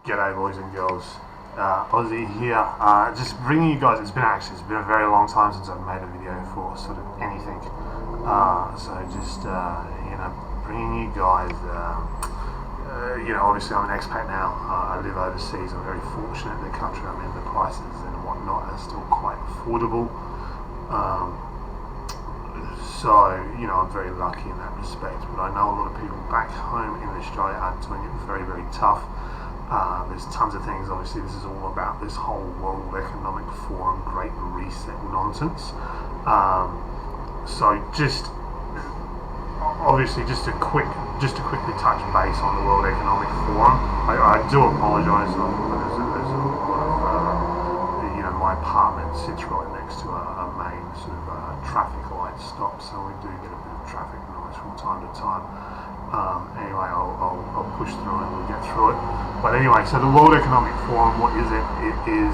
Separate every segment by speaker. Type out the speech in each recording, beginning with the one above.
Speaker 1: G'day boys and girls, Aussie here, just bringing you guys, it's been a very long time since I've made a video for sort of anything, so just, bringing you guys, obviously I'm an expat now, I live overseas, I'm very fortunate in the country I'm in, the prices and whatnot are still quite affordable, so, I'm very lucky in that respect, but I know a lot of people back home in Australia are doing it very, very tough. There's tons of things, obviously this is all about this whole World Economic Forum Great Reset nonsense. So just to quickly touch base on the World Economic Forum, I do apologise, there's a lot of, my apartment sits right next to a main sort of traffic light stop, so we do get a bit of traffic noise from time to time. Anyway, I'll push through and we'll get through it. But anyway, so the World Economic Forum, what is it? It is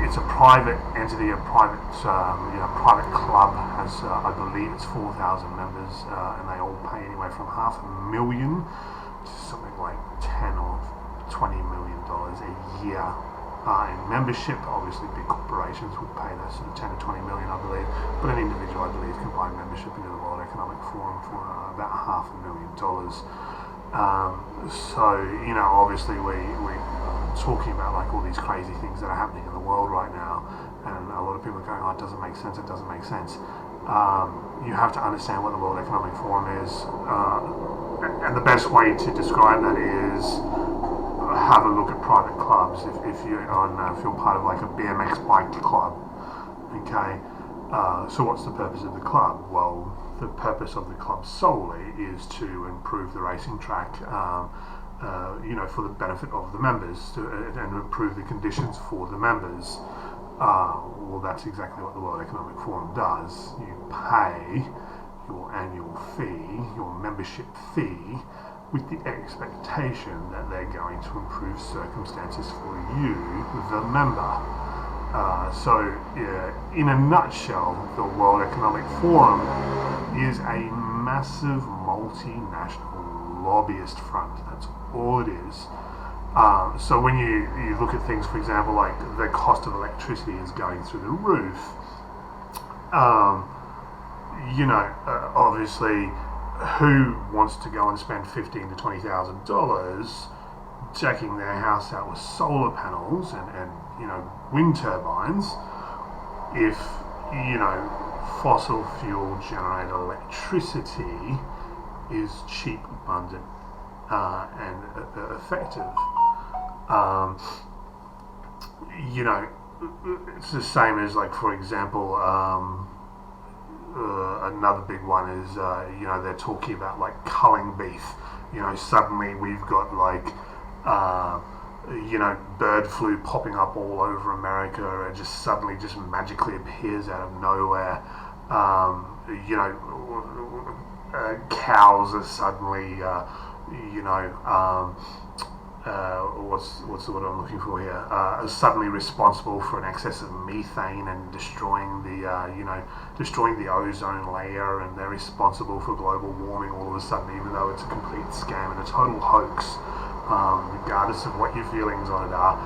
Speaker 1: it's a private entity, a private private club. Has I believe it's 4,000 members, and they all pay anywhere from $500,000 to something like $10 or $20 million a year. In membership, obviously big corporations will pay that sort of 10 to 20 million, I believe, but an individual, I believe, can buy membership into the World Economic Forum for about $500,000. So, obviously we're talking about like all these crazy things that are happening in the world right now, and a lot of people are going, oh, it doesn't make sense, it doesn't make sense. You have to understand what the World Economic Forum is, and the best way to describe that is have a look at private clubs. If you're part of like a BMX bike club, okay. So what's the purpose of the club? Well, the purpose of the club solely is to improve the racing track, for the benefit of the members, and improve the conditions for the members. Well, that's exactly what the World Economic Forum does. You pay your annual fee, your membership fee, with the expectation that they're going to improve circumstances for you, the member. So, in a nutshell, the World Economic Forum is a massive multinational lobbyist front. That's all it is. So when you look at things, for example, like the cost of electricity is going through the roof, obviously, who wants to go and spend $15,000 to $20,000 decking their house out with solar panels and wind turbines if fossil fuel generated electricity is cheap, abundant, and effective? It's the same as, like, for example, another big one is, they're talking about like culling beef. Suddenly we've got like, bird flu popping up all over America. It just suddenly just magically appears out of nowhere. Cows are suddenly, what's the word I'm looking for here? Are suddenly responsible for an excess of methane and destroying the ozone layer, and they're responsible for global warming all of a sudden, even though it's a complete scam and a total hoax. Regardless of what your feelings on it are,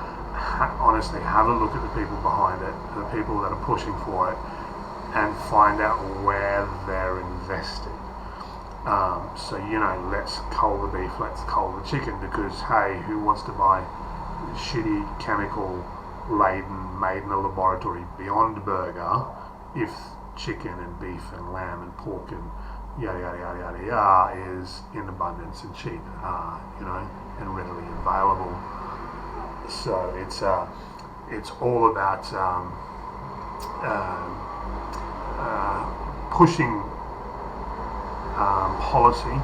Speaker 1: honestly, have a look at the people behind it, the people that are pushing for it, and find out where they're invested. Let's cull the beef, let's cull the chicken, because hey, who wants to buy shitty chemical laden, made in a laboratory Beyond Burger if chicken and beef and lamb and pork and yada yada yada yada yada is in abundance and cheap, and readily available. So it's all about pushing policy,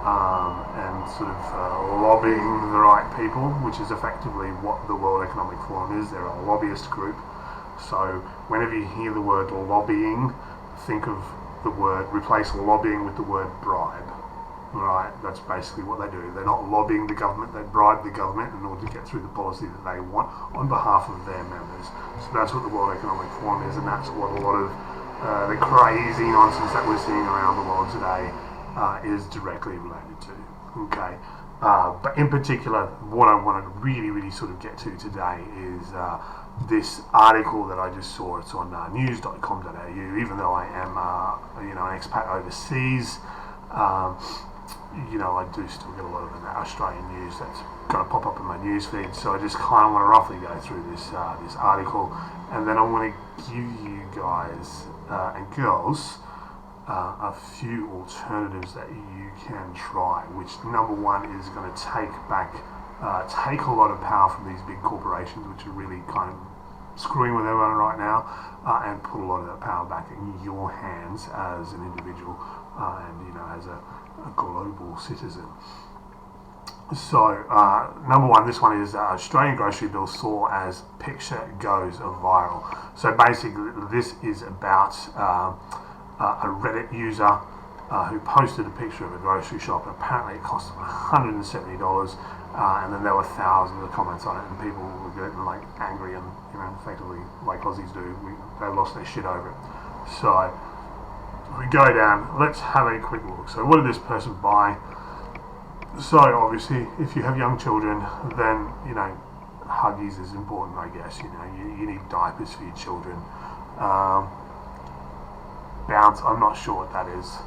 Speaker 1: and sort of lobbying the right people, which is effectively what the World Economic Forum is. They're a lobbyist group. So whenever you hear the word lobbying, think of replace lobbying with the word bribe. Right, that's basically what they do. They're not lobbying the government, they bribe the government in order to get through the policy that they want on behalf of their members. So that's what the World Economic Forum is, and that's what a lot of the crazy nonsense that we're seeing around the world today is directly related to. Okay, But in particular, what I want to really sort of get to today is this article that I just saw. It's on news.com.au. Even though I am, an expat overseas, I do still get a lot of Australian news that's going to pop up in my news feed. So I just kind of want to roughly go through this article, and then I want to give you guys and girls a few alternatives that you can try, which number one is going to take a lot of power from these big corporations, which are really kind of screwing with everyone right now, and put a lot of that power back in your hands as an individual and as a global citizen. So number one, this one is Australian grocery bill saw as picture goes viral. So basically this is about a Reddit user who posted a picture of a grocery shop, and apparently it cost them $170, and then there were thousands of comments on it, and people were getting angry, and effectively like Aussies do, they lost their shit over it. So we go down, let's have a quick look. So what did this person buy? So obviously if you have young children, then Huggies is important, I guess. You need diapers for your children. Bounce, I'm not sure what that is,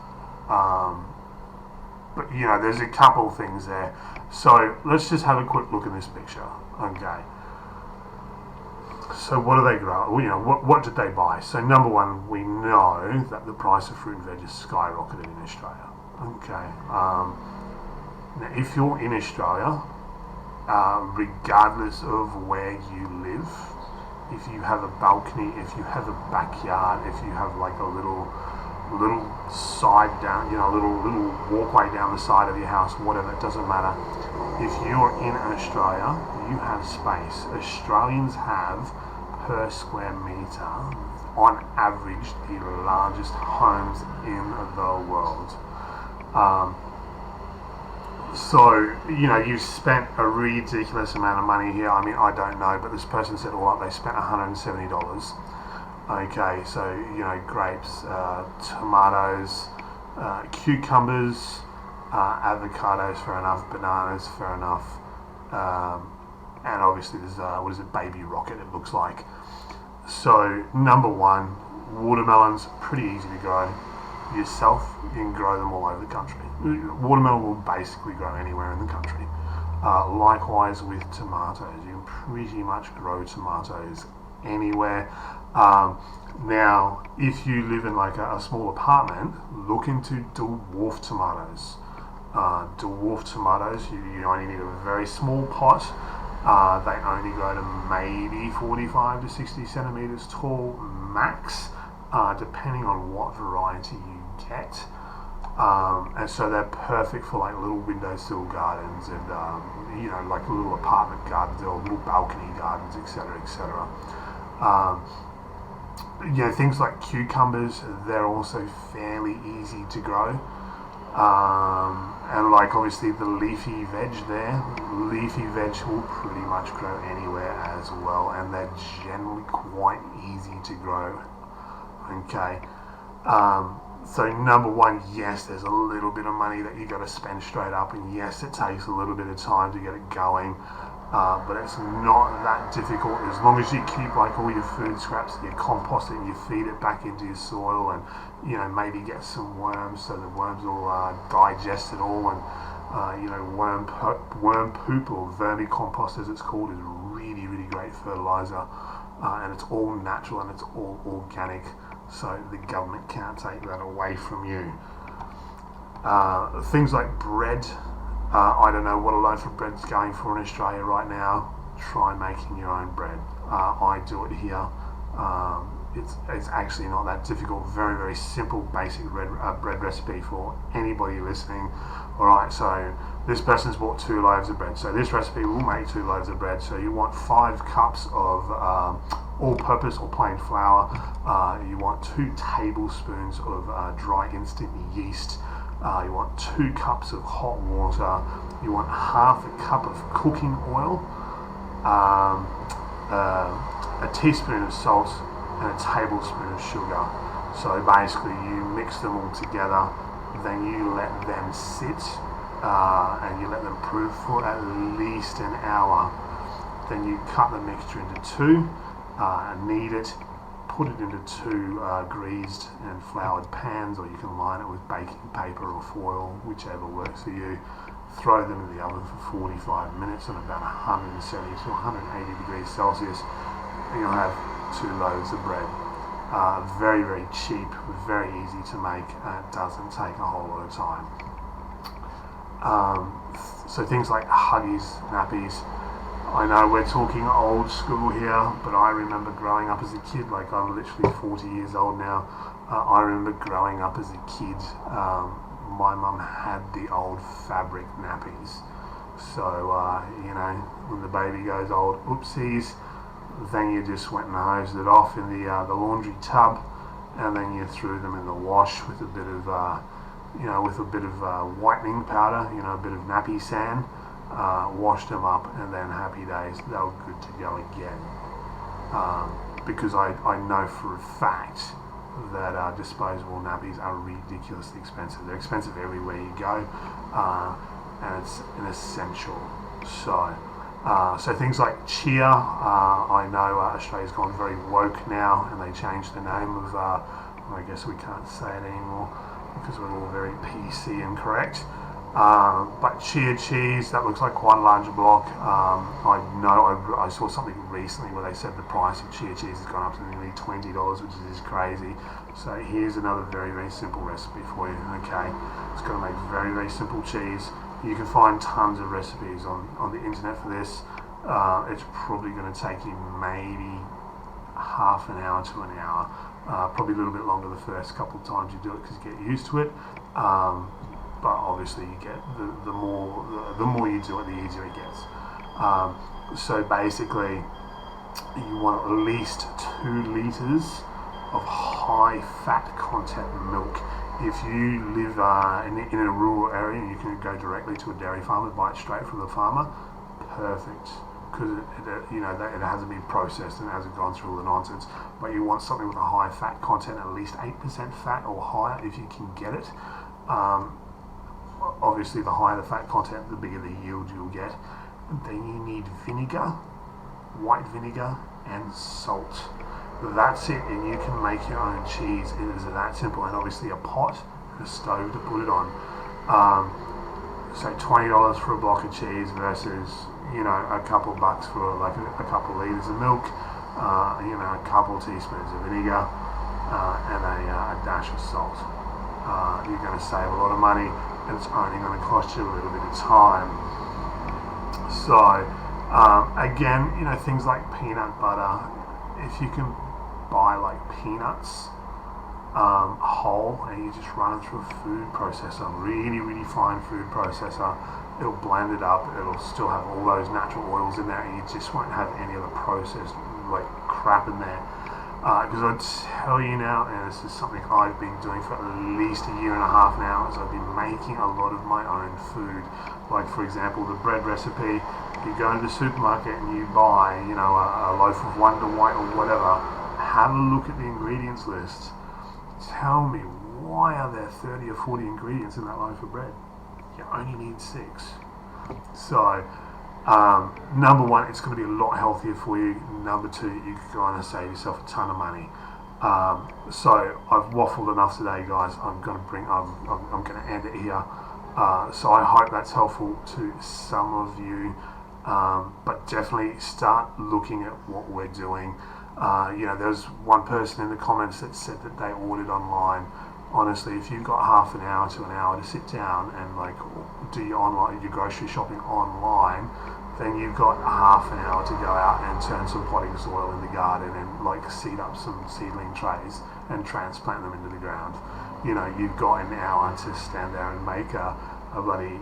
Speaker 1: but there's a couple things there. So let's just have a quick look at this picture. Okay, so what do they grow? What did they buy? So number one, we know that the price of fruit and veg has skyrocketed in Australia. Okay, now if you're in Australia, regardless of where you live, if you have a balcony, if you have a backyard, if you have like a little side down, little walkway down the side of your house, whatever, it doesn't matter. If you're in Australia, you have space. Australians have, per square meter, on average, the largest homes in the world. So, you've spent a ridiculous amount of money here. I mean, I don't know, but this person said all up, they spent $170. Okay, so, grapes, tomatoes, cucumbers, avocados, fair enough, bananas, fair enough, and obviously there's, baby rocket, it looks like. So, number one, watermelons, pretty easy to grow. Yourself, you can grow them all over the country. Watermelon will basically grow anywhere in the country. Likewise with tomatoes, you can pretty much grow tomatoes anywhere. Now, if you live in like a small apartment, look into dwarf tomatoes. Dwarf tomatoes, you only need a very small pot. They only grow to maybe 45 to 60 centimeters tall max, depending on what variety you get. And so they're perfect for like little windowsill gardens and like little apartment gardens or little balcony gardens, etc., etc. Things like cucumbers, they're also fairly easy to grow. And like obviously the leafy veg will pretty much grow anywhere as well, and they're generally quite easy to grow. Okay. So number one, yes, there's a little bit of money that you got to spend straight up, and yes, it takes a little bit of time to get it going, but it's not that difficult as long as you keep like all your food scraps and you compost it and you feed it back into your soil, and maybe get some worms so the worms will digest it all, and worm poop or vermicompost as it's called is really great fertilizer, and it's all natural and it's all organic. So the government can't take that away from you. Things like bread, I don't know what a loaf of bread's going for in Australia right now. Try making your own bread. I do it here. It's actually not that difficult. Very simple, basic bread recipe for anybody listening. Alright, so this person's bought 2 loaves of bread. So this recipe will make 2 loaves of bread. So you want 5 cups of all-purpose or plain flour. You want 2 tablespoons of dry instant yeast. You want 2 cups of hot water. You want half a cup of cooking oil, a teaspoon of salt, and a tablespoon of sugar. So basically you mix them all together, then you let them sit and you let them proof for at least an hour. Then you cut the mixture into two, knead it, put it into two greased and floured pans, or you can line it with baking paper or foil, whichever works for you. Throw them in the oven for 45 minutes on about 170 to 180 degrees Celsius, and you'll have 2 loaves of bread. Very, very cheap, very easy to make, and it doesn't take a whole lot of time. So things like Huggies, nappies. I know we're talking old school here, but I remember growing up as a kid, like I'm literally 40 years old now. I remember growing up as a kid, my mum had the old fabric nappies. So, when the baby goes old, oopsies, then you just went and hosed it off in the laundry tub, and then you threw them in the wash with a bit of, whitening powder, a bit of nappy sand. Washed them up, and then happy days, they were good to go again. Because I know for a fact that disposable nappies are ridiculously expensive. They're expensive everywhere you go, and it's an essential. So things like chia, I know Australia's gone very woke now, and they changed the name of, I guess we can't say it anymore because we're all very PC and correct. But chia cheese, that looks like quite a large block. I saw something recently where they said the price of chia cheese has gone up to nearly $20, which is crazy. So here's another very, very simple recipe for you, okay? It's going to make very, very simple cheese. You can find tons of recipes on the internet for this. It's probably going to take you maybe half an hour to an hour. Probably a little bit longer the first couple of times you do it because you get used to it. But obviously you get the more you do it, the easier it gets. So basically you want at least 2 litres of high fat content milk. If you live in a rural area, you can go directly to a dairy farm and buy it straight from the farmer. Perfect, because it hasn't been processed and it hasn't gone through all the nonsense. But you want something with a high fat content, at least 8% fat or higher if you can get it. Obviously the higher the fat content, the bigger the yield you'll get. Then you need vinegar, white vinegar, and salt. That's it, and you can make your own cheese. It is that simple. And obviously a pot and a stove to put it on. So $20 for a block of cheese versus a couple bucks for like a couple of litres of milk, a couple of teaspoons of vinegar, and a dash of salt. You're going to save a lot of money, and it's only going to cost you a little bit of time. So again, things like peanut butter, if you can buy like peanuts whole and you just run it through a food processor, really, really fine food processor, it'll blend it up, it'll still have all those natural oils in there, and you just won't have any of the processed like crap in there. Because I'd tell you now, and this is something I've been doing for at least a year and a half now, is I've been making a lot of my own food. Like for example, the bread recipe, you go to the supermarket and you buy, a loaf of Wonder White or whatever, have a look at the ingredients list. Tell me, why are there 30 or 40 ingredients in that loaf of bread? You only need 6. So, number 1, it's going to be a lot healthier for you. Number 2, you're going to save yourself a ton of money. So I've waffled enough today, guys. I'm going to end it here. So I hope that's helpful to some of you. But definitely start looking at what we're doing. There's one person in the comments that said that they ordered online. Honestly, if you've got half an hour to an hour to sit down and do your grocery shopping online, then you've got half an hour to go out and turn some potting soil in the garden and seed up some seedling trays and transplant them into the ground. You've got an hour to stand there and make a bloody,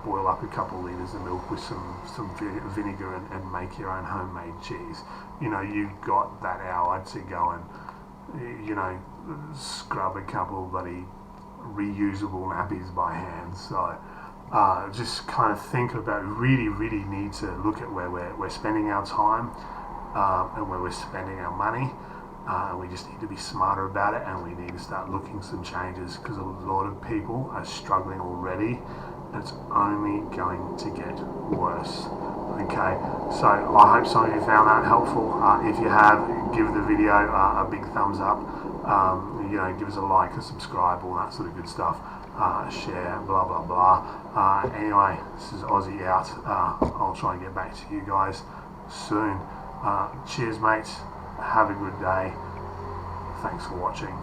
Speaker 1: boil up a couple of litres of milk with some vinegar and make your own homemade cheese. You've got that hour to go and, scrub a couple of bloody reusable nappies by hand. So just kind of think about, really, really need to look at where we're spending our time and where we're spending our money. We just need to be smarter about it, and we need to start looking some changes, because a lot of people are struggling already, It's only going to get worse. Okay, so I hope some of you found that helpful. If you have, give the video a big thumbs up. Give us a like, a subscribe, all that sort of good stuff. Share, blah blah blah. Anyway, this is Aussie out. I'll try and get back to you guys soon. Cheers, mates. Have a good day. Thanks for watching.